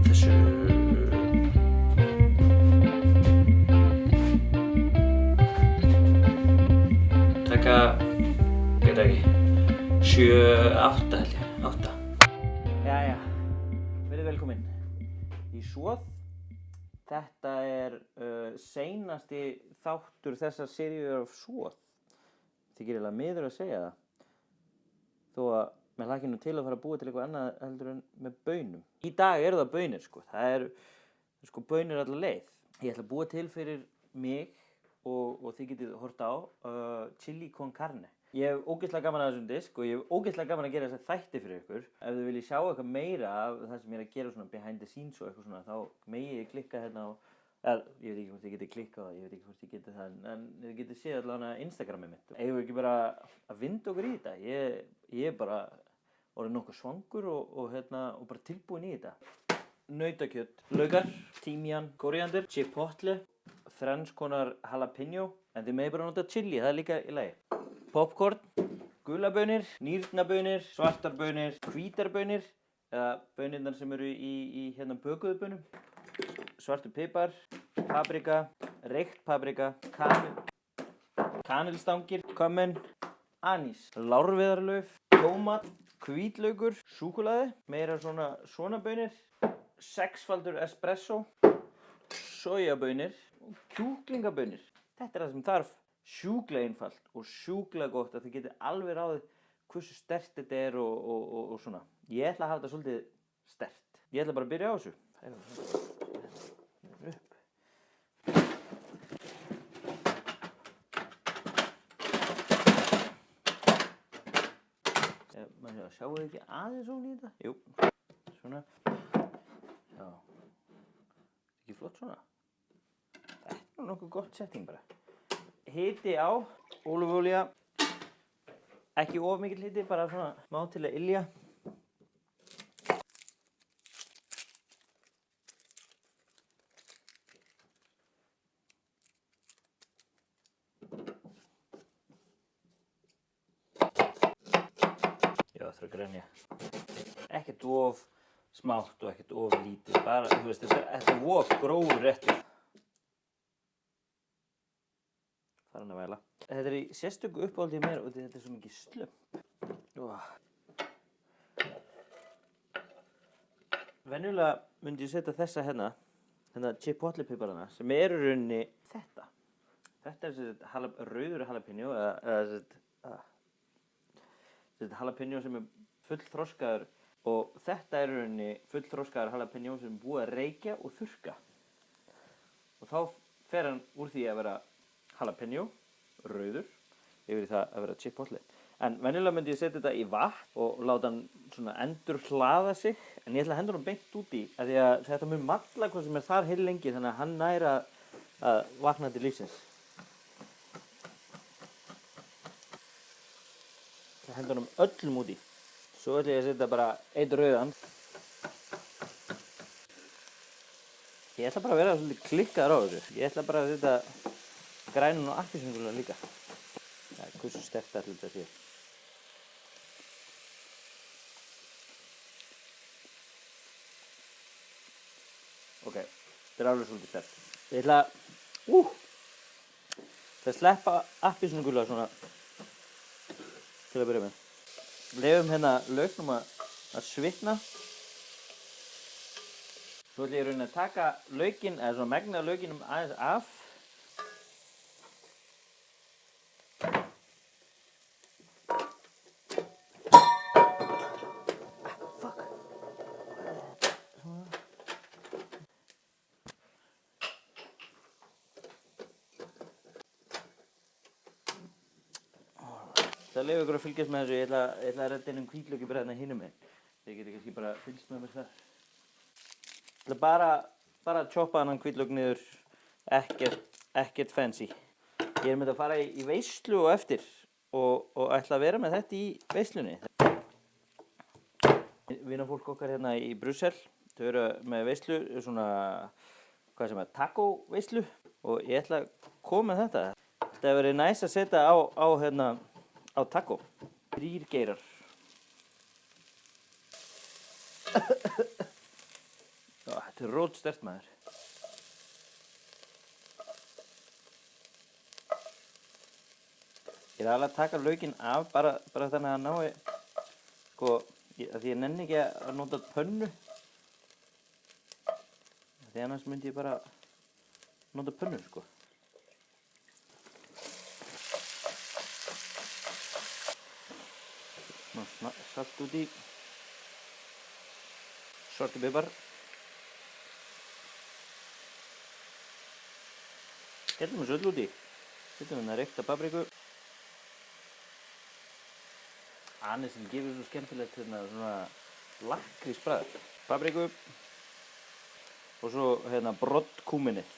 Þessu taka, veit ekki, 7, 8 held ég, 8. Jæja, verið velkomin í Svoð. Þetta seinasti þáttur þessar seríu af Svoð. Þykir eiginlega miður að segja það. Þó að mér hlakki nú til að fara að búa til eitthvað annað heldur en með baunum. Í dag eru það baunir sko. Það sko baunir alla leið. Ég ætla að búa til fyrir mig og þið getið hort á chili con carne. Ég hef ógeðslega gaman að þessum disk og ég hef ógeðslega gaman að gera þessa þætti fyrir ykkur. Ef þið viljið sjá eitthvað meira af það sem ég að gera svona behind the scenes og eitthvað svona, þá megið þið klikka hérna á, ég veit ekki hvort þið getið klikkað á það, ég veit ekki hvort þið getið það, en þið getið séð allavega Instagramið mitt. Eigum við ekki bara að vinda okkur í þetta? Ég bara orðið nokkuð svangur og bara tilbúin í þetta. Nautakjöt, laukar, tímjan, kóríander, chipotle, þrenns konar jalapeno, en þið megið bara nota chili, það líka í lagi. Popcorn, gulabaunir, nýrnabaunir, svartarbaunir, hvítarbaunir, eða baunirnar sem eru í bökuðu baunum, svartur pipar, paprika, reykt paprika, kanilstangir, kummin, anís, lárviðarlauf, tómat, hvítlaukur, súkkulaði, meira svona baunir, 6-faldur espresso, sojabaunir og kjúklingabaunir. Þetta það sem þarf. Sjúklega einfalt og sjúklega gott að þið getið alveg ráðið hversu sterkt þetta og svona. Ég ætla að hafa þetta svolítið sterkt. Ég ætla bara að byrja á þessu. Sjáu þið ekki aðeins ofan í þetta? Jú, svona. Já. Ekki flott svona? Þetta nokkuð gott setting bara. Hiti á, ólífuolía, ekki of mikill hiti, bara svona smá til að ylja. Já, það að grenja. Ekkert of smátt og ekkert of lítið, bara, þú veist, þetta of grófur réttur. Farin að væla. Þetta í sérstöku uppáhaldi mér og þetta svo mikið slömp. Venjulega myndi ég setja þessa hérna chipotle piparana, sem í rauninni þetta. Þetta rauður jalapeno, jalapeno sem fullþroskaður og þetta í rauninni fullþroskaður jalapeno sem búið að reykja og þurrka. Og þá fer hann úr því að vera jalapeno, rauður, yfir í það að vera chipotle. En venjulega myndi ég setja þetta í vatn og láta hann svona endur hlaða sig, en ég ætla að henda hann beint út í, af því að þetta mun malla hvað sem þar heil lengi, þannig að hann nær að vakna til lífsins. Það henda hann öllum út í. Svo ætla ég að setja bara einn rauðan. Ég ætla bara að vera svolítið klikkaður á þessu. Ég ætla bara að setja grænun og appelsínugula líka. Hversu sterkt ætli þetta sé. Ok, þetta alveg svolítið sterkt. Ég ætla að sleppa appelsínugula svona til að byrja með. Leyfum lauknum að svitna. Svo ætla ég að taka laukinn, eða svona megnið af laukinum aðeins af. Það leyfi ykkur að fylgjast með þessu, ég ætla að redda einum hvítlauki bara hérna hinum megin. Þið getið kannski bara fylgst með mér þar. Ég ætla bara að choppa hann hvítlauk niður, ekkert fancy. Ég myndi að fara í veislu og eftir og ætla að vera með þetta í veislunni. Vinafólk okkar hérna í Brussel, þau eru með veislu, svona, taco veislu og ég ætla að koma með þetta. Það hefur verið næs að setja á taco. 3 geirar. Þetta er rótsterkt maður. Ég alveg að taka laukinn af bara þannig að nái, sko, því ég nenni ekki að nota pönnu. Því annars myndi ég bara nota pönnu, sko. Salt út í. Svartur pipar. Skellum þessu öll út í. Setjum hérna reykta papriku. Anisinn gefur svo skemmtilegt svona lakkrísbragð. Papriku. Og svo brodd kúminið.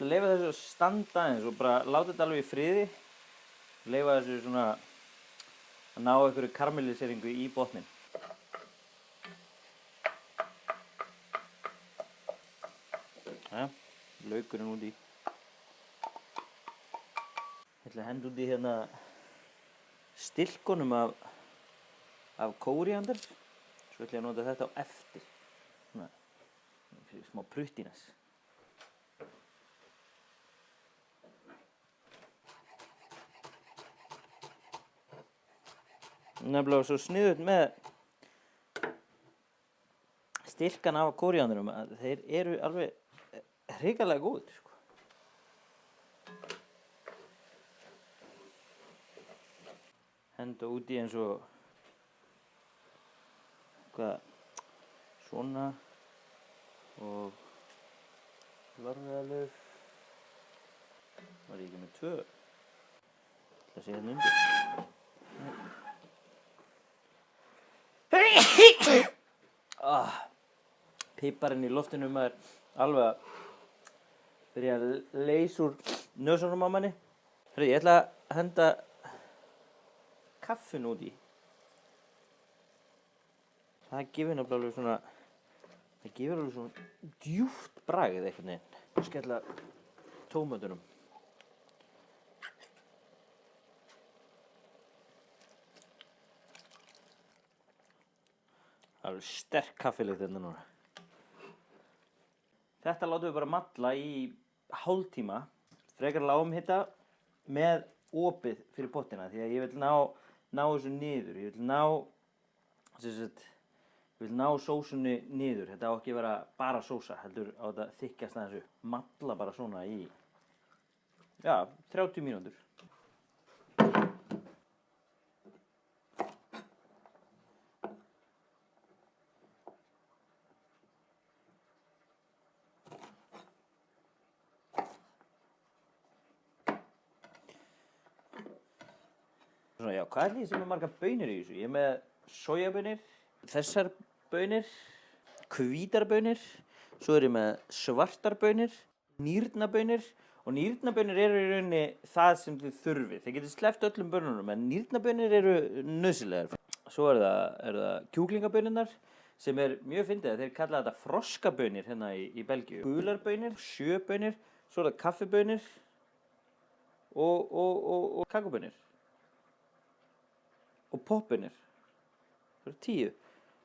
Leyfa þessu að standa aðeins og bara láta þetta alveg í friði. Leyfa þessu svona að ná einhverju karamelliseringu í botninn. Laukurinn út í. Ég ætla að henda út í stilkunum af kóríander. Svo ætla ég að nota þetta á eftir. Svona, fyrir smá pruttínas. Nefnilega svo sniðugt með stilkan af kóríanderum að þeir eru alveg hrikalega góðir, sko. Henda út í eins og svona og varðalauf. Var ég ekki með 2? Það sé hérna undir. Piparinn í loftinu maður alveg að byrja að leysa úr nösunum á manni. Ég ætla að henda kaffinu út í. Það gefur nefnilega svona djúpt bragð einhvern veginn. Skella tómatunum. Alveg sterk kaffilykt hérna núna. Þetta látum við bara malla í hálftíma. Frekar lágum hita með opið fyrir pottina því að ég vil ná þessu niður. Ég vil ná sósunni niður. Þetta á ekki að vera bara sósa, heldur á þetta þykkjast aðeins upp. Malla bara svona í 30 mínútur. Svona, hvað er því sem er margar baunir í þessu? Ég er með sojabaunir, þessar baunir, hvítar baunir, svo er ég með svartar baunir, nýrnabaunir og nýrnabaunir eru í rauninni það sem þið þurfið. Þið getið sleppt öllum baununum en nýrnabaunir eru nauðsynlegar. Svo er það kjúklingabaunirnar sem er mjög fyndið. Þeir kalla þetta froskabaunir hérna í Belgíu. Gular baunir, sjöbaunir, svo er það kaffibaunir og kakóbaunir. Og poppunir. Það eru 10.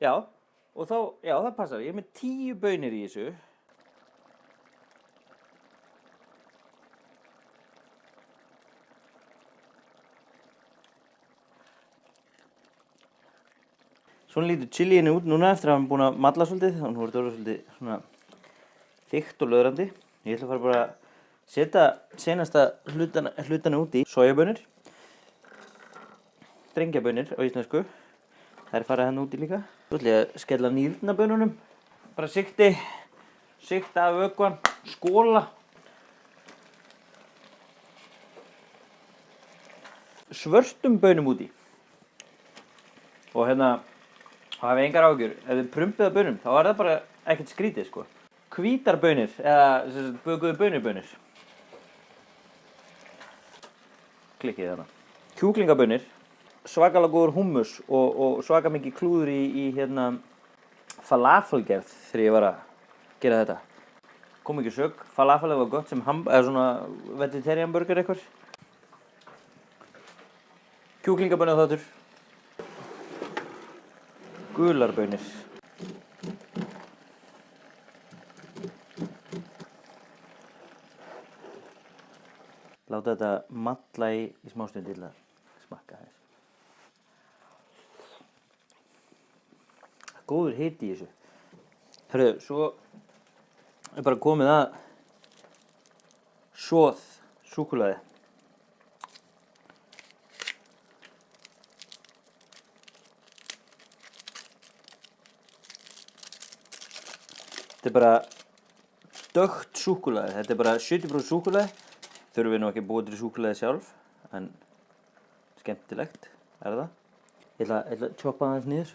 Já, og þá, það passar. Ég er með 10 baunir í þessu. Svona lítur chiliinu út núna eftir að hann búinn að malla svolítið. Þannig að hún voru svolítið svona þykkt og löðrandi. Ég ætla að fara bara að setja seinasta hlutana út í. Sojabaunir. Drengjabaunir á íslensku. Þær fara hérna úti líka. Svo ætla ég að skella nýrnabaununum. Bara sigta af vökvann, skóla. Svörtum baunum úti. Og hafið engar áhyggjur. Ef þið prumpið af baunum, þá er það bara ekkert skrítið, sko. Hvítar baunir, eða bökuðu baunir. Klikkið þarna. Kjúklingabaunir. Svakalega góður hummus og svaka mikið klúður í falafelgerð þegar ég var að gera þetta. kom ekki sög, falafel var gott sem eða svona vegetarian burger eitthvað. Kjúklingabönnuð þáttur. Gularbönir. Láta þetta malla í smástund til að smakka þess. Góður hiti í þessu. Hörru, svo er bara komið að soð súkkulaði. Þetta er bara dökkt súkkulaði. Þetta er bara 70% súkkulaði. Þurfum við nú ekki að búa til súkkulaði sjálf, en skemmtilegt er það. Ég ætla að choppa aðeins niður.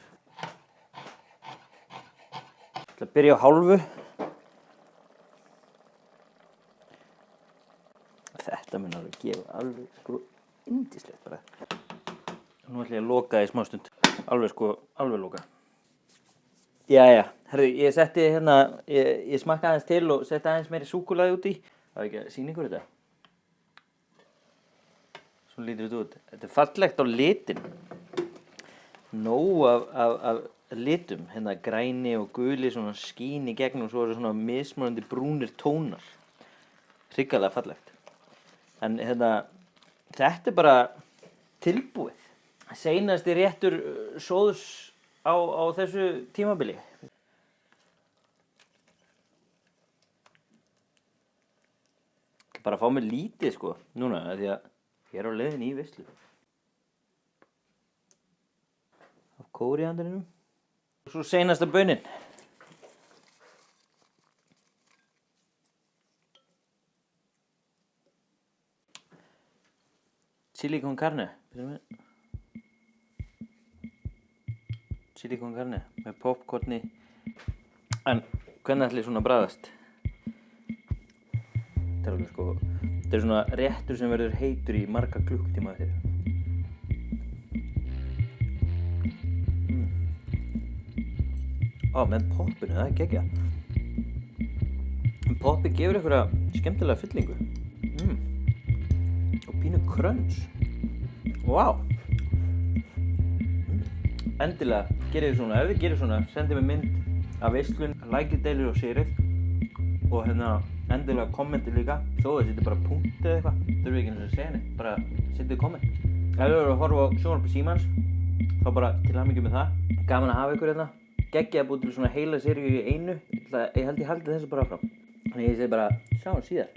Ég ætla að byrja á hálfu. Þetta mun alveg gefa alveg yndislegt bara. Nú ætla ég að loka í smá stund. Alveg loka. Jæja, herru, ég setti hérna, ég smakkaði aðeins til og setti aðeins meiri súkkulaði út í. Það var ekki að sýna ykkur þetta. Svo lítur þetta út. Þetta er fallegt á litin. Nóg af litum. Hérna græni og guli svona skín í gegn og svo eru svona mismunandi brúnir tónar. Hrikalega fallegt. En hérna, þetta er bara tilbúið. Seinasti réttur sóðs á þessu tímabili. Ég bara fá mér lítið sko, núna, því að ég er á leiðinni í veislu. Af kóríandrinum. Svo seinasta bönin. Chili con carne. Chili con carne með popcorni. En hvernig ætli svona bragðast? Þetta er alveg sko, þetta er svona réttur sem verður heitur í marga klukkutíma eftir. Með poppinu, það er geggjað. Poppi gefur einhverja skemmtilega fyllingu. Og pínu crunch. Vá. Endilega gerið þið svona, ef þið gerið svona, sendið mér mynd af veislun, lækið, deilið og sérið. Og hérna, endilega kommenti líka. Þó það setið bara punkt eða eitthvað. Þurfið ekki eins og að segja neitt, bara setið komment. Ef þið eru að horfa á sjónvarp Símans, þá bara til hamingju með það. Gaman að hafa ykkur hérna. Geggjað að búið til svona heila seríu í einu. Ég held ég haldi þessu bara áfram. Þannig ég segi bara, sjáum síðar.